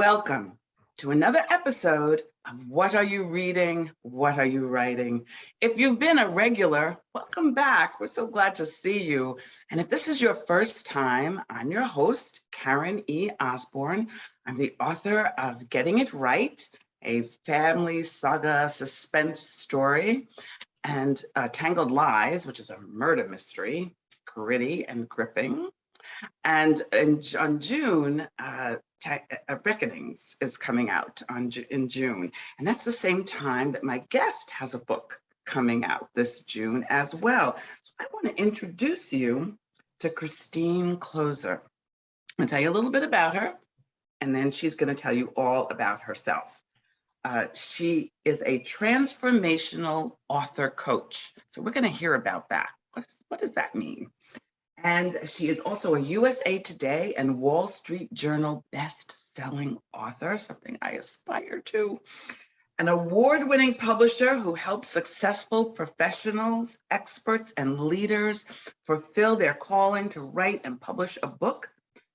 welcome to another episode of What Are You Reading? What Are You Writing? If you've been a regular, welcome back. We're so glad to see you. And if this is your first time, I'm your host, Karen E. Osborne. I'm the author of Getting It Right, a family saga suspense story, and Tangled Lies, which is a murder mystery, gritty and gripping. And on June, Reckonings is coming out in June. And that's the same time that my guest has a book coming out this June as well. So I want to introduce you to Christine Kloser. I'll tell you a little bit about her, and then she's going to tell you all about herself. She is a transformational author coach. So we're going to hear about that. What does that mean? And she is also a USA Today and Wall Street Journal best-selling author, something I aspire to. An award-winning publisher who helps successful professionals, experts, and leaders fulfill their calling to write and publish a book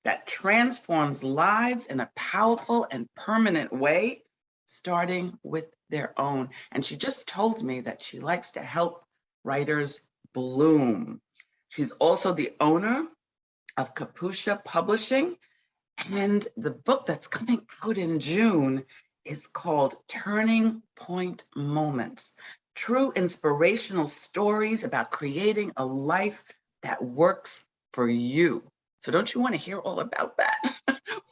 that transforms lives in a powerful and permanent way, starting with their own. And she just told me that she likes to help writers bloom. She's also the owner of Kapusha Publishing, and the book that's coming out in June is called Turning Point Moments, true inspirational stories about creating a life that works for you. So don't you want to hear all about that?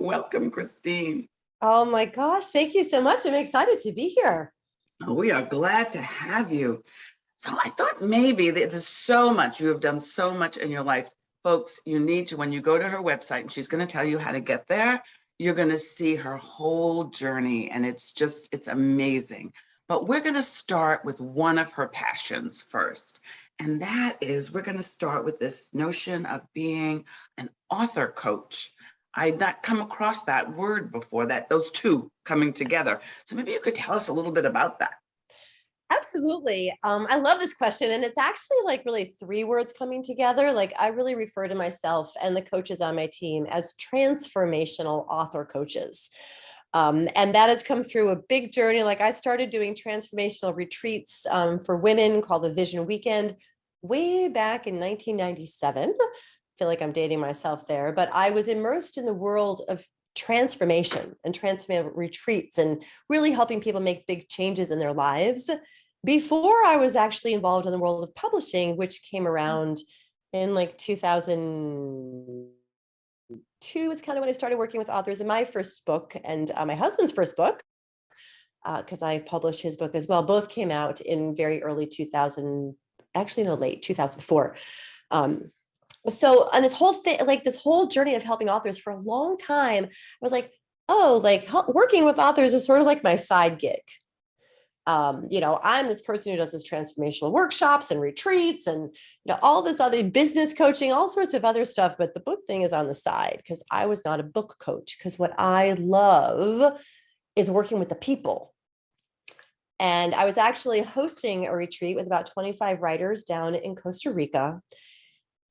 Welcome, Christine. Oh my gosh, thank you so much. I'm excited to be here. Oh, we are glad to have you. So I thought maybe there's so much, you have done so much in your life. Folks, you need to, when you go to her website, and she's going to tell you how to get there, you're going to see her whole journey, and it's amazing. But we're going to start with one of her passions first. And that is, we're going to start with this notion of being an author coach. I'd not come across that word before, those two coming together. So maybe you could tell us a little bit about that. Absolutely. I love this question. And it's actually like really three words coming together. Like I really refer to myself and the coaches on my team as transformational author coaches. And that has come through a big journey. Like I started doing transformational retreats for women called the Vision Weekend way back in 1997. I feel like I'm dating myself there, but I was immersed in the world of transformation and transformational retreats and really helping people make big changes in their lives before I was actually involved in the world of publishing, which came around in like 2002 is kind of when I started working with authors. In my first book and my husband's first book, because I published his book as well, both came out in very early 2000, actually no, late 2004. So on this whole thing, like this whole journey of helping authors for a long time, I was like, oh, like working with authors is sort of like my side gig. I'm this person who does this transformational workshops and retreats and, all this other business coaching, all sorts of other stuff. But the book thing is on the side because I was not a book coach, because what I love is working with the people. And I was actually hosting a retreat with about 25 writers down in Costa Rica.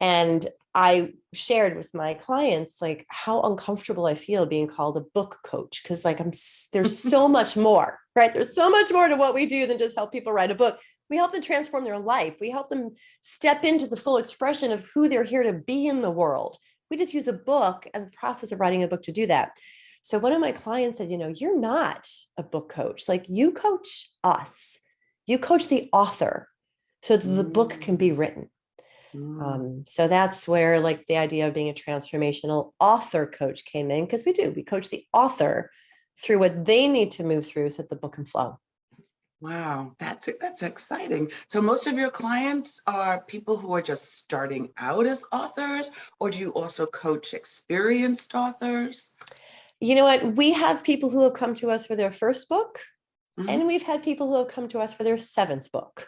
And I shared with my clients, like how uncomfortable I feel being called a book coach. Cause like there's so much more, right? There's so much more to what we do than just help people write a book. We help them transform their life. We help them step into the full expression of who they're here to be in the world. We just use a book and the process of writing a book to do that. So one of my clients said, you're not a book coach. Like you coach us, you coach the author so that the book can be written. So that's where like the idea of being a transformational author coach came in, because we coach the author through what they need to move through so that the book can flow. Wow, that's exciting. So most of your clients are people who are just starting out as authors, or do you also coach experienced authors? You know what? We have people who have come to us for their first book, and we've had people who have come to us for their seventh book.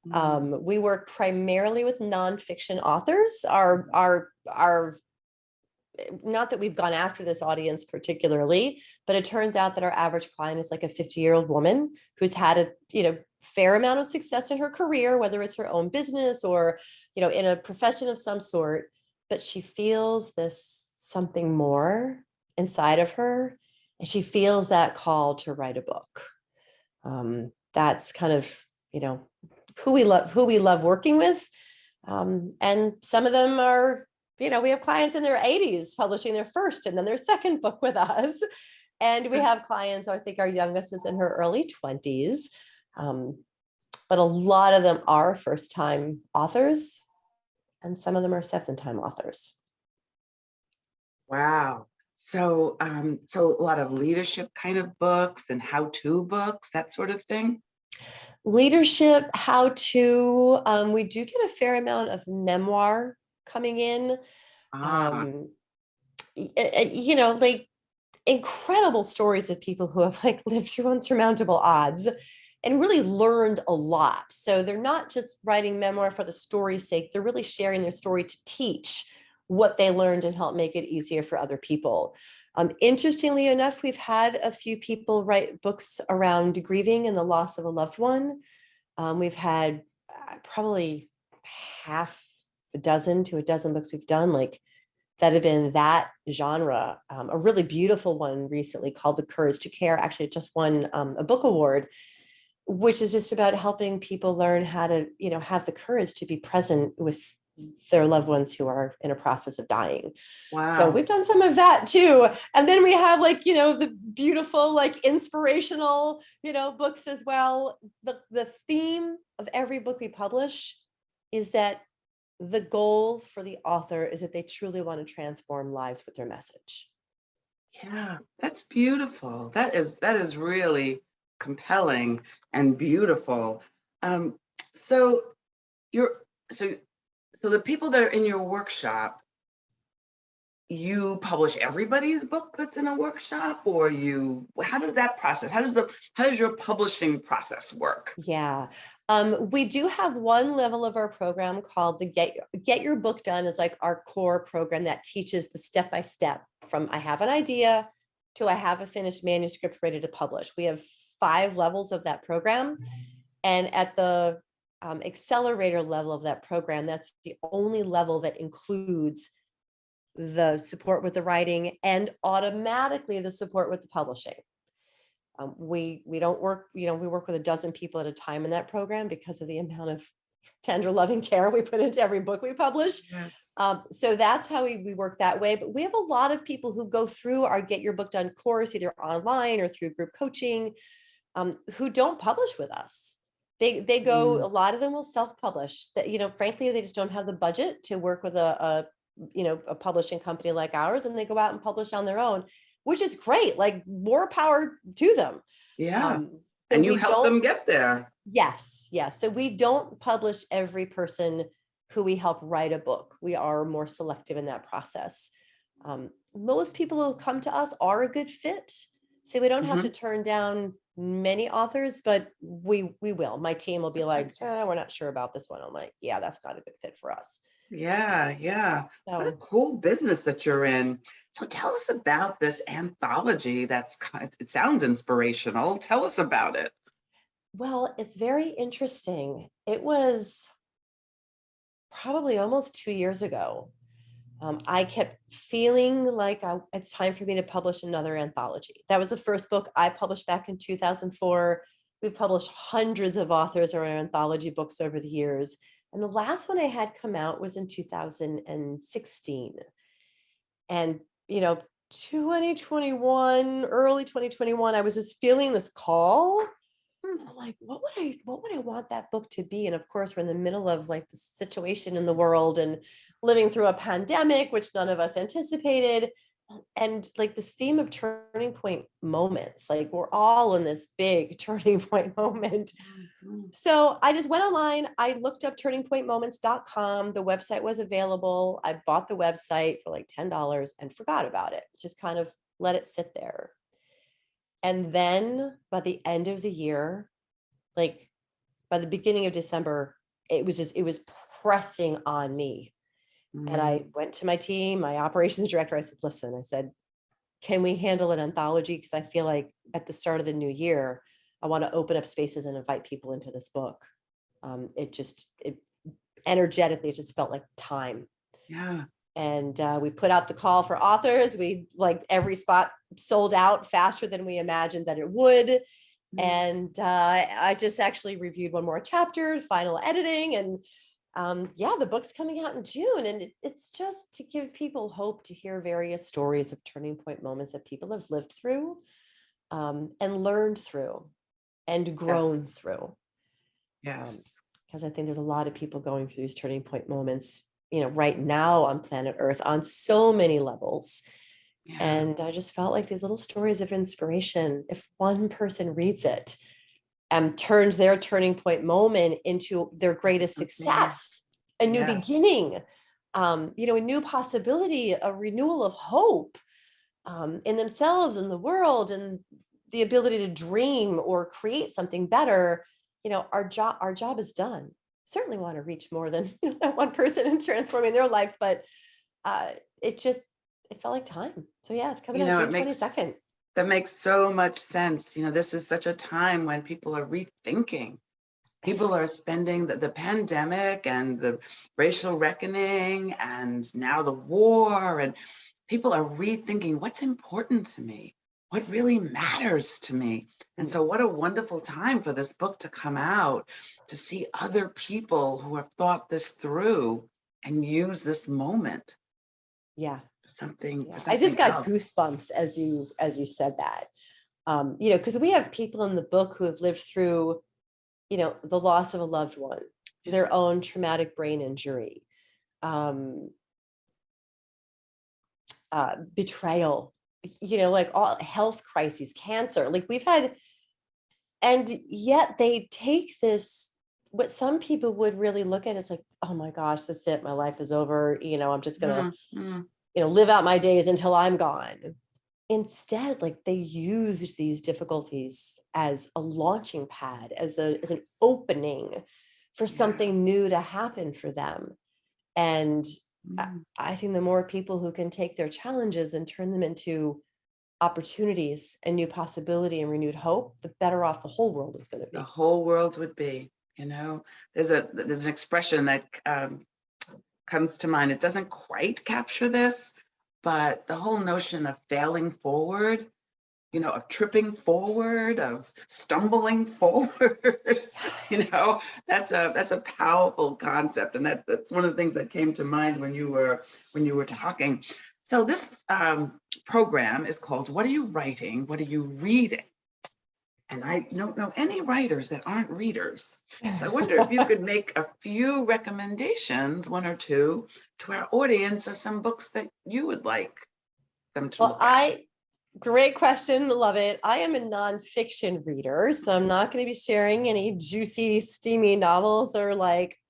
We work primarily with nonfiction authors. Our not that we've gone after this audience particularly, but it turns out that our average client is like a 50-year-old woman who's had a fair amount of success in her career, whether it's her own business or in a profession of some sort, but she feels this something more inside of her. and she feels that call to write a book. That's kind of, who we love working with. And some of them are, we have clients in their 80s publishing their first and then their second book with us. And we have clients, I think our youngest is in her early 20s. But a lot of them are first-time authors, and some of them are second-time authors. Wow. So, so a lot of leadership kind of books and how-to books, that sort of thing. Leadership, how-to, we do get a fair amount of memoir coming in. Ah, Like incredible stories of people who have like lived through unsurmountable odds and really learned a lot. So they're not just writing memoir for the story's sake, they're really sharing their story to teach what they learned and help make it easier for other people. Interestingly enough, we've had a few people write books around grieving and the loss of a loved one. We've had probably half a dozen to a dozen books we've done, like that have been that genre. A really beautiful one recently called The Courage to Care. Actually, it just won a book award, which is just about helping people learn how to, have the courage to be present with their loved ones who are in a process of dying. So wow. we've done some of that too. And then we have the beautiful, inspirational, books as well. The theme of every book we publish is that the goal for the author is that they truly want to transform lives with their message. Yeah, that's beautiful. That is really compelling and beautiful. Um, so you're so so the people that are in your workshop, you publish everybody's book that's in a workshop, or how does that process? How does your publishing process work? Yeah. We do have one level of our program called the Get Your Book Done is like our core program that teaches the step-by-step from I have an idea to I have a finished manuscript ready to publish. We have 5 levels of that program. And at the accelerator level of that program, that's the only level that includes the support with the writing and automatically the support with the publishing. We don't work, we work with a dozen people at a time in that program because of the amount of tender loving care we put into every book we publish. Yes. So that's how we work that way. But we have a lot of people who go through our Get Your Book Done course, either online or through group coaching, who don't publish with us. They go, a lot of them will self-publish that, frankly, they just don't have the budget to work with a publishing company like ours, and they go out and publish on their own, which is great. Like more power to them. Yeah. So And you we help don't, them get there. yes. So we don't publish every person who we help write a book. We are more selective in that process. Most people who come to us are a good fit. So we don't have to Mhm. turn down many authors, but we will. My team will be like, we're not sure about this one. I'm like, yeah, that's not a good fit for us. Yeah, yeah. What a So, cool business that you're in. So tell us about this anthology it sounds inspirational. Tell us about it. well, it's very interesting. It was probably almost 2 years ago. I kept feeling like it's time for me to publish another anthology. That was the first book I published back in 2004. We've published hundreds of authors or anthology books over the years. And the last one I had come out was in 2016. And, 2021, early 2021, I was just feeling this call. I'm like, what would I want that book to be? And of course, we're in the middle of like the situation in the world and living through a pandemic, which none of us anticipated. And like this theme of turning point moments, like we're all in this big turning point moment. Mhm. So I just went online. I looked up turningpointmoments.com. The website was available. I bought the website for like $10 and forgot about it. Just kind of let it sit there. And then by the end of the year, like by the beginning of December, it was pressing on me. And Mm. I went to my team, my operations director. I said, listen, I said, can we handle an anthology? Because I feel like at the start of the new year, I want to open up spaces and invite people into this book. It energetically, it just felt like time. Yeah. And we put out the call for authors. We like every spot sold out faster than we imagined that it would. And I just actually reviewed one more chapter, final editing, and yeah, the book's coming out in June. And it's just to give people hope to hear various stories of turning point moments that people have lived through and learned through and grown through. Yes. Because I think there's a lot of people going through these turning point moments, right now on planet Earth on so many levels. Yeah. And I just felt like these little stories of inspiration, if one person reads it and turns their turning point moment into their greatest success, a new beginning, a new possibility, a renewal of hope in themselves and the world, and the ability to dream or create something better, our job is done. Certainly want to reach more than that one person and transforming their life, but it felt like time. So yeah, it's coming out June 22nd. That makes so much sense. This is such a time when people are rethinking. People are spending the pandemic and the racial reckoning and now the war, and people are rethinking what's important to me, what really matters to me. And so what a wonderful time for this book to come out, to see other people who have thought this through and use this moment. Yeah. For something I just got else. Goosebumps as you said that. Because we have people in the book who have lived through, the loss of a loved one, their own traumatic brain injury, betrayal, like all health crises, cancer, like we've had, and yet they take this, what some people would really look at as like, oh my gosh, that's it, my life is over, I'm just gonna live out my days until I'm gone. Instead, like they used these difficulties as a launching pad, as an opening for something new to happen for them. And I think the more people who can take their challenges and turn them into opportunities and new possibility and renewed hope, the better off the whole world is going to be. The whole world would be. There's an expression that comes to mind. It doesn't quite capture this, but the whole notion of failing forward, of tripping forward, of stumbling forward, that's a powerful concept. And that's one of the things that came to mind when you were talking. So this program is called What Are You Writing? What Are You Reading? And I don't know any writers that aren't readers. So I wonder if you could make a few recommendations, one or two, to our audience of some books that you would like them to look at. Great question. Love it. I am a nonfiction reader, so I'm not going to be sharing any juicy, steamy novels or like,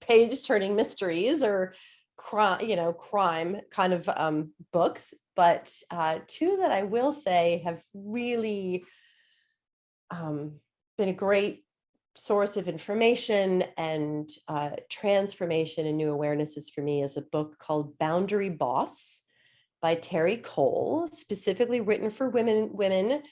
page turning mysteries or crime kind of books. But two that I will say have really been a great source of information and transformation and new awarenesses for me is a book called Boundary Boss by Terry Cole, specifically written for women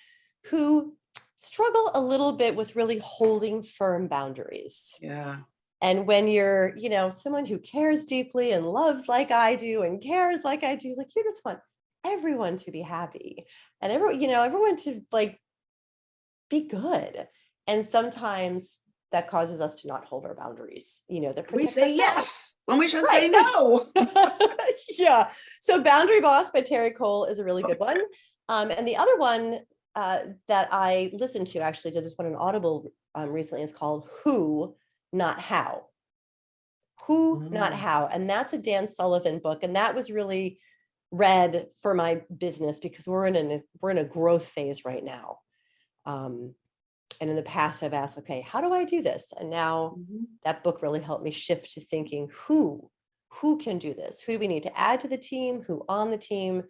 who struggle a little bit with really holding firm boundaries. Yeah. And when you're, someone who cares deeply and loves like I do and cares like I do, like you just want everyone to be happy and everyone to like be good. And sometimes that causes us to not hold our boundaries, that we say ourselves. yes when we should say no. Yeah. So Boundary Boss by Terry Cole is a really good one. And the other one that I listened to, actually did this one on Audible recently, is called Who, Not How. Who, Not How. And that's a Dan Sullivan book. And that was really read for my business because we're in a growth phase right now. And in the past, I've asked, okay, how do I do this? And now that book really helped me shift to thinking, who can do this? Who do we need to add to the team? Who on the team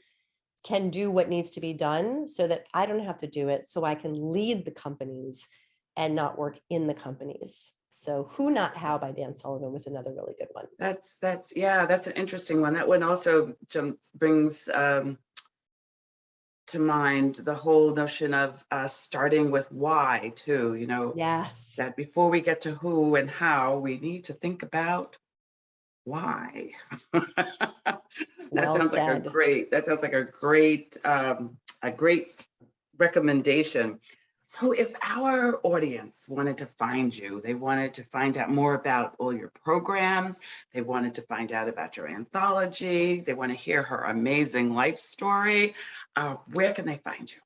can do what needs to be done so that I don't have to do it, so I can lead the companies and not work in the companies. So Who, Not How by Dan Sullivan was another really good one. That's an interesting one. That one also brings to mind the whole notion of starting with why too, Yes. that before we get to who and how, we need to think about why? Well said. That sounds like a great recommendation. So if our audience wanted to find you, they wanted to find out more about all your programs, they wanted to find out about your anthology, they want to hear her amazing life story, where can they find you?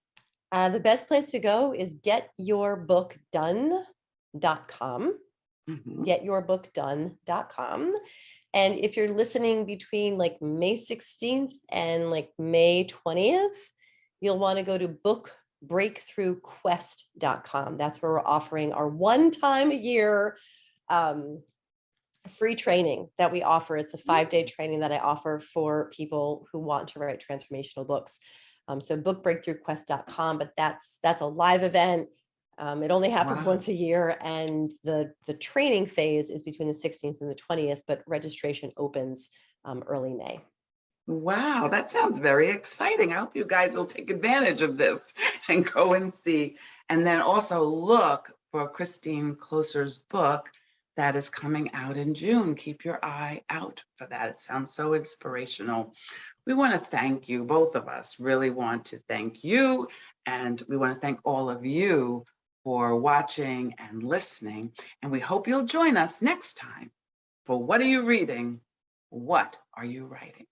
The best place to go is getyourbookdone.com. Mhm. Getyourbookdone.com. And if you're listening between like May 16th and like May 20th, you'll want to go to bookbreakthroughquest.com. That's where we're offering our one time a year free training that we offer. It's a 5-day training that I offer for people who want to write transformational books. So bookbreakthroughquest.com, but that's a live event. It only happens Wow. once a year, and the training phase is between the 16th and the 20th, but registration opens early May. Wow, that sounds very exciting. I hope you guys will take advantage of this and go and see. And then also look for Christine Kloser's book that is coming out in June. Keep your eye out for that. It sounds so inspirational. We want to thank you, both of us really want to thank you. And we want to thank all of you for watching and listening. And we hope you'll join us next time for What Are You Reading? What Are You Writing?